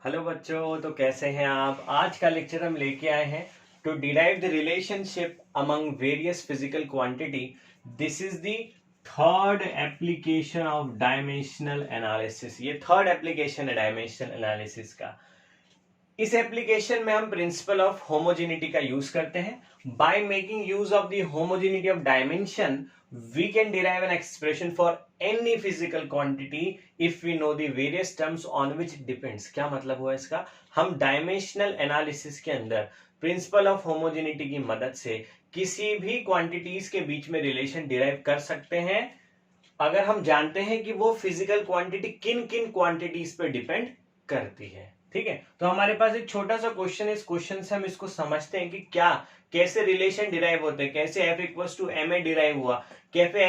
Hello बच्चों, तो कैसे हैं आप। आज का लेक्चर हम लेके आए हैं to derive the relationship among various physical quantity. This is the third application of dimensional analysis. ये थर्ड एप्लीकेशन है डायमेंशनल एनालिसिस का। इस एप्लीकेशन में हम प्रिंसिपल ऑफ होमोजेनिटी का यूज करते हैं। By making use of the homogeneity of dimension we can derive an expression for any physical quantity if we know the various terms on which depends. क्या मतलब हुआ इसका, हम डायमेंशनल एनालिसिस के अंदर प्रिंसिपल ऑफ होमोजेनिटी की मदद से किसी भी क्वांटिटीज के बीच में रिलेशन डिराइव कर सकते हैं अगर हम जानते हैं कि वो फिजिकल क्वांटिटी किन किन क्वांटिटीज पे डिपेंड करती है। ठीक है, तो हमारे पास एक छोटा सा क्वेश्चन है। इस क्वेश्चन से हम इसको समझते हैं कि क्या कैसे रिलेशन डिराइव होते हैं, कैसे F equals to M A derive हुआ, कैसे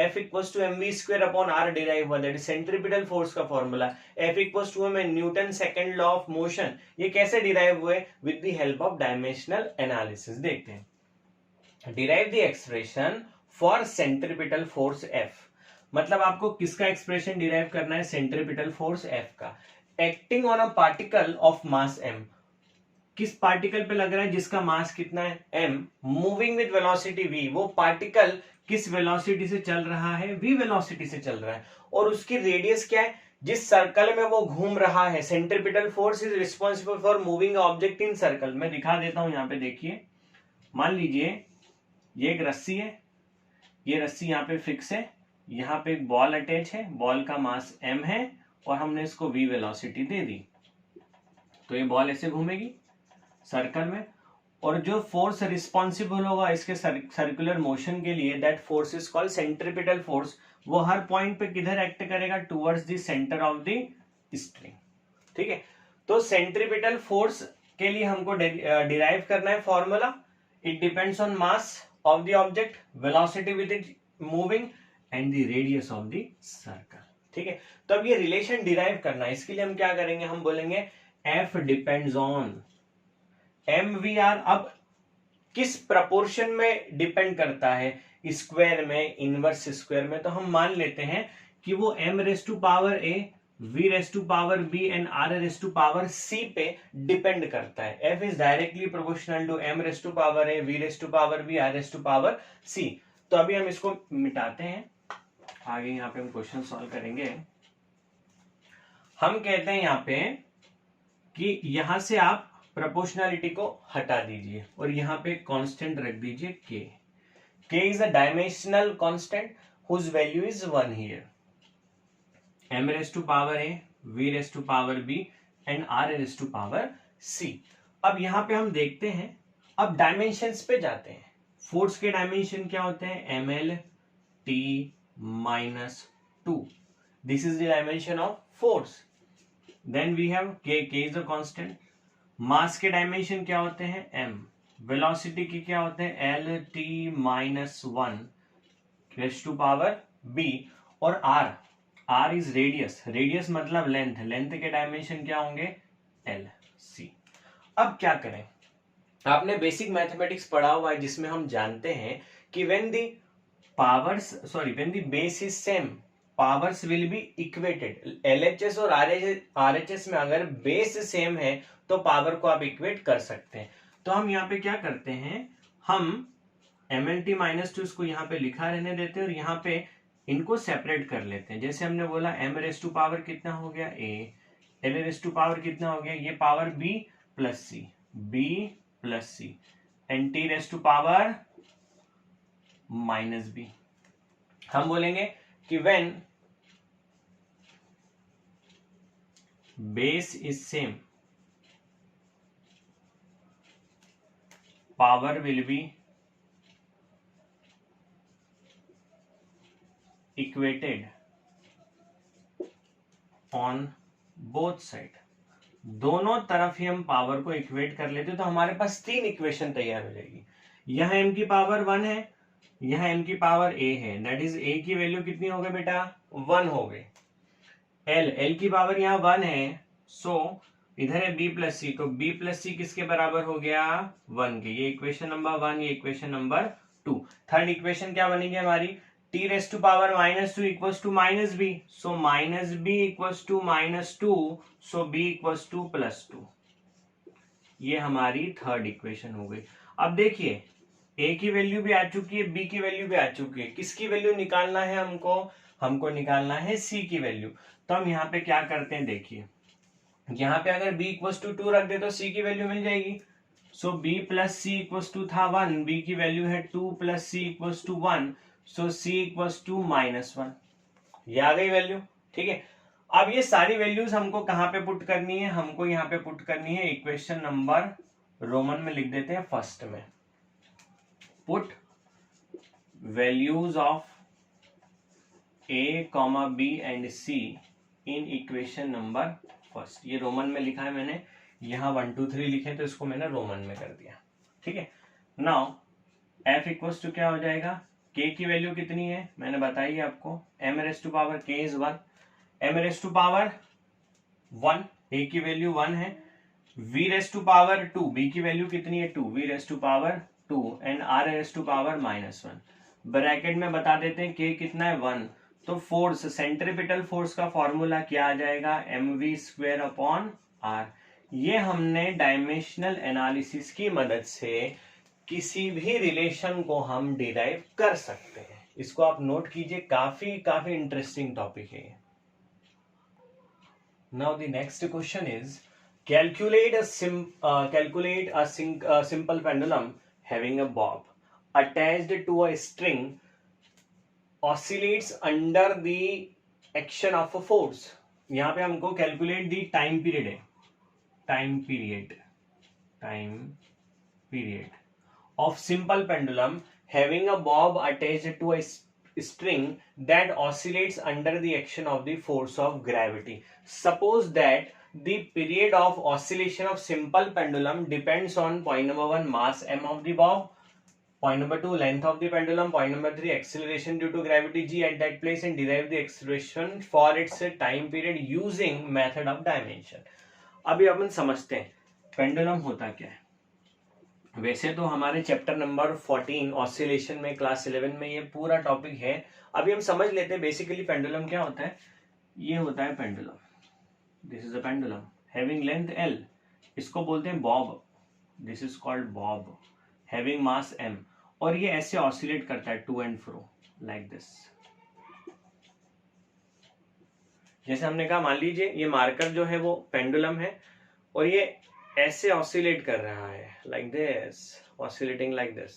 F equals to M V square upon R derive हुआ, दैट इज सेंट्रीपिटल फोर्स का formula, F equals to M Newton second law of motion, ये कैसे derive हुए with the help of dimensional analysis. देखते हैं। Derive the expression for centripetal force F, मतलब आपको किसका एक्सप्रेशन डिराइव करना है, सेंट्रीपिटल फोर्स एफ का, acting on a particle of mass M. किस पार्टिकल पे लग रहा है जिसका मास कितना है, M, moving with velocity V. वो पार्टिकल किस वेलोसिटी से चल रहा है, वी वेलोसिटी से चल रहा है, और उसकी रेडियस क्या है, जिस सर्कल में वो घूम रहा है। Centripetal force is responsible for moving object in circle. मैं दिखा देता हूं, यहां पे देखिए। मान लीजिए ये एक रस्सी है, ये रस्सी यहाँ पे फिक्स है, यहाँ पे एक बॉल अटैच है, बॉल का मास m है और हमने इसको v वेलोसिटी दे दी, तो ये बॉल ऐसे घूमेगी सर्कल में, और जो फोर्स रिस्पॉन्सिबल होगा इसके सर्कुलर मोशन के लिए, that force is called centripetal force. वो हर पॉइंट पे किधर एक्ट करेगा, towards the centre of the string. ठीक है, तो सेंट्रीपिटल फोर्स के लिए हमको डिराइव करना है formula. It depends on mass of the object, velocity with it moving and the radius of the circle। ठीक है, तो अब ये रिलेशन डिराइव करना है, इसके लिए हम क्या करेंगे, हम बोलेंगे F डिपेंड्स ऑन MVR। अब किस प्रपोर्शन में डिपेंड करता है, स्क्वायर में, इनवर्स स्क्वायर में। तो हम मान लेते हैं कि वो m raise to power a, v raise to power b and r raise to power c पे डिपेंड करता है। f is directly proportional to m raise to power a, v raise to power b, r raise to power c। तो अभी हम इसको मिटाते हैं, आगे यहाँ पे हम क्वेश्चन सॉल्व करेंगे। हम कहते हैं यहाँ पे कि यहां से आप प्रोपोर्शनलिटी को हटा दीजिए और यहाँ पे कांस्टेंट रख दीजिए k। k is a dimensional constant whose value is 1 here. m raise to power a, v raise to power b and r raise to power c। अब यहाँ पे हम देखते हैं, अब डायमेंशंस पे जाते हैं। फोर्स के डायमेंशन क्या होते हैं, ml t minus 2, this is the dimension of force. Then we have k, k is a constant. Mass के डायमेंशन क्या होते हैं, m, वेलोसिटी के क्या होते हैं, l t minus 1 raise to power b, और r, r is radius, radius मतलब लेंथ, लेंथ के डायमेंशन क्या होंगे, l c। अब क्या करें, आपने बेसिक मैथमेटिक्स पढ़ा हुआ है जिसमें हम जानते हैं कि when the base is same, powers will be equated. LHS और RHS में अगर बेस सेम है तो पावर को आप इक्वेट कर सकते हैं। तो हम यहाँ पे क्या करते हैं, हम MLT माइनस 2 इसको यहाँ पे लिखा रहने देते हैं और यहाँ पे इनको सेपरेट कर लेते हैं। जैसे हमने बोला m रेस टू पावर कितना हो गया a, l raise to power कितना हो गया, ये power b plus c and t raise to power minus b। हम बोलेंगे कि when base is same, power will be equated on both side. दोनों तरफ ही हम पावर को इक्वेट कर लेते तो हमारे पास 3 इक्वेशन तैयार हो जाएगी। यहां m की पावर 1 है, यहां m की पावर a है, दैट इज a की वैल्यू कितनी हो गई बेटा, 1 हो गई। l की पावर यहाँ 1 है, सो इधर है b प्लस सी, तो b प्लस सी किसके बराबर हो गया, 1 के। ये इक्वेशन नंबर 1, ये इक्वेशन नंबर 2। थर्ड इक्वेशन क्या बनेगी हमारी, t raised to power -2 equals to -b, so -b equals to -2, so b equals to +2। ये हमारी थर्ड इक्वेशन हो गई। अब देखिए a की वैल्यू भी आ चुकी है, b की वैल्यू भी आ चुकी है, किसकी वैल्यू निकालना है हमको निकालना है c की वैल्यू। तो हम यहाँ पे क्या करते हैं, देखिए यहाँ पे अगर b इक्वल्स टू 2 रख दे तो c की वैल्यू मिल जाएगी। So b plus c equals to था 1, b की वैल्यू है 2 plus c equals to 1, so c equals to -1। ये आ गई वैल्यू, ठीक है। अब ये सारी वैल्यूज हमको कहाँ पे पुट करनी है, हमको यहाँ पे पुट करनी है इक्वेशन नंबर रोमन में लिख देते हैं फर्स्ट में, put values of a, b and c in equation number first. ये रोमन में लिखा है मैंने, यहाँ 1 2 3 लिखे तो इसको मैंने रोमन में कर दिया, ठीक है। नाउ f इक्वल्स टू क्या हो जाएगा, k की वैल्यू कितनी है मैंने बताई आपको, m raise to power k is 1, m raise to power 1, a की वैल्यू 1 है, v raise to power 2, b की वैल्यू कितनी है 2, v raise to power 2 and r raise to power -1। Bracket में बता देते हैं k कितना है 1, तो फोर्स, सेंट्रीपिटल फोर्स का फॉर्मूला क्या आ जाएगा, mv² अपॉन r। ये हमने डायमेंशनल एनालिसिस की मदद से किसी भी रिलेशन को हम डिराइव कर सकते हैं। इसको आप नोट कीजिए, काफी इंटरेस्टिंग टॉपिक है। Now the next question is calculate a simple pendulum having a bob attached to a string oscillates under the action of a force। यहाँ पे हमको कैलकुलेट दी टाइम पीरियड है, time period of simple pendulum having a bob attached to a string that oscillates under the action of the force of gravity. Suppose that the period of oscillation of simple pendulum depends on point number 1 mass m of the bob, point number 2 length of the pendulum, point number 3 acceleration due to gravity g at that place, and derive the expression for its time period using method of dimension। अभी अपन समझते हैं pendulum होता क्या है। वैसे तो हमारे chapter number 14 oscillation में क्लास 11 में ये पूरा टॉपिक है। अभी हम समझ लेते हैं बेसिकली पेंडुलम क्या होता है। ये होता है pendulum, this is a pendulum having length l, इसको बोलते हैं bob, this is called bob, having mass m, और ये ऐसे ऑसिलेट करता है to and fro like this. जैसे हमने कहा, मान लीजिए ये मार्कर जो है वो पेंडुलम है और ये ऐसे ऑसिलेट कर रहा है like this, oscillating like this,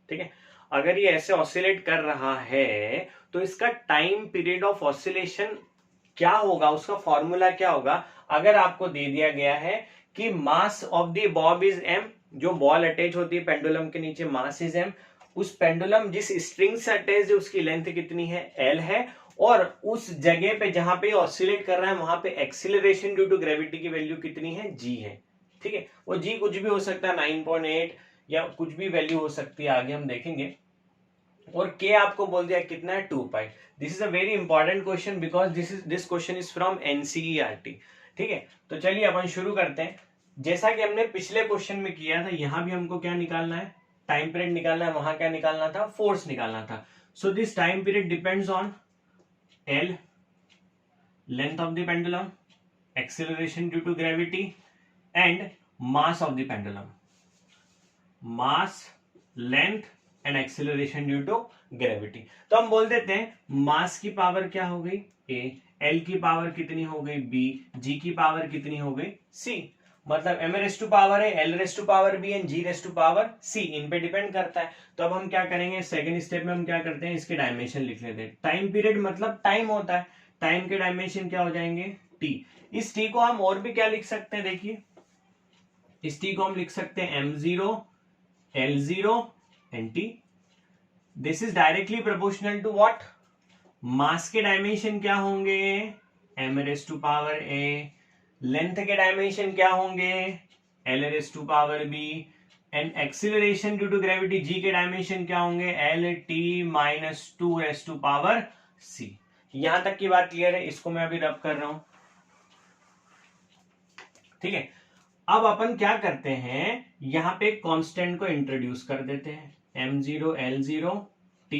ठीक है। अगर ये ऐसे ऑसिलेट कर रहा है तो इसका टाइम पीरियड ऑफ ऑसिलेशन क्या होगा, उसका फॉर्मूला क्या होगा। अगर आपको दे दिया गया है कि mass of the Bob is m, जो बॉल अटैच होती है पेंडुलम के नीचे, मास इज m, उस पेंडुलम जिस स्ट्रिंग से अटैच है उसकी लेंथ कितनी है, l है, और उस जगह पे जहां पे ऑसिलेट कर रहा है वहां पे एक्सीलरेशन ड्यू टू ग्रेविटी की वैल्यू कितनी है, g है, ठीक है। वो जी कुछ भी हो सकता है, 9.8 या कुछ भी वैल्यू हो सकती है, आगे हम देखेंगे। और के आपको बोल दिया कितना है, 2 pi. This is a very important question because this question is from NCERT, ठीक है। तो चलिए अपन शुरू करते हैं। जैसा कि हमने पिछले क्वेश्चन में किया था, यहां भी हमको क्या निकालना है, टाइम पीरियड निकालना है, वहां क्या निकालना था, फोर्स निकालना था। So this time period depends on L, length of the pendulum, acceleration due to gravity and mass of the pendulum, mass, length and acceleration due to gravity। तो हम बोल देते हैं मास की पावर क्या हो गई a, l की पावर कितनी हो गई b, g की पावर कितनी हो गई c। मतलब m रेस टू पावर है, l raise to power b and g raise to power c, इन पे डिपेंड करता है। तो अब हम क्या करेंगे, सेकेंड स्टेप में हम क्या करते हैं, इसके डायमेंशन लिख लेते हैं। टाइम पीरियड मतलब टाइम होता है, टाइम के डायमेंशन क्या हो जाएंगे, t। इस t को हम और भी क्या लिख सकते हैं, देखिए इस t को हम लिख सकते हैं m0, l0 and t। This is directly proportional to what, mass के डायमेंशन क्या होंगे, m raise to power a, length के डायमेंशन क्या होंगे, l raise to power b, and acceleration due to gravity g के डायमेंशन क्या होंगे, lt-2 race to power c। यहां तक की बात क्लियर है, इसको मैं अभी रब कर रहा हूं, ठीक है। अब अपन क्या करते हैं, यहां पे कांस्टेंट को इंट्रोड्यूस कर देते हैं, m0 l0 t,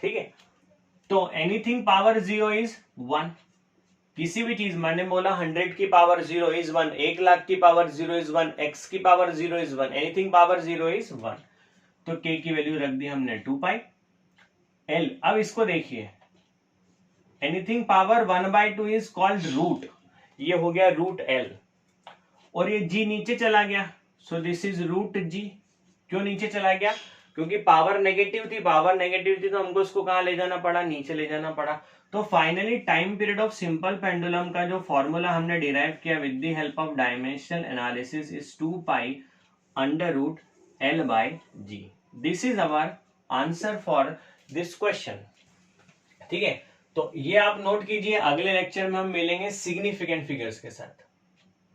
ठीक है, तो एनीथिंग पावर 0 इज 1, किसी भी चीज, मैंने बोला 100 की पावर 0 इज 1, 1 लाख की पावर 0 इज 1, x की power 0 is 1, anything power 0 is 1, तो k की वैल्यू रख दी हमने 2 पाई l। अब इसको देखिए, anything power 1/2 is called root, ये हो गया रूट l, और ये g नीचे चला गया, so this is root g। क्यों नीचे चला गया? क्योंकि पावर नेगेटिव थी, पावर नेगेटिव थी तो हमको इसको कहां ले जाना पड़ा, नीचे ले जाना पड़ा। तो finally time period of simple pendulum का जो फॉर्मूला हमने डिराइव किया with the help of dimensional analysis is 2 pi under root l by g। This is our answer for this question. ठीक है, तो ये आप नोट कीजिए, अगले लेक्चर में हम मिलेंगे सिग्निफिकेंट फिगर्स के साथ।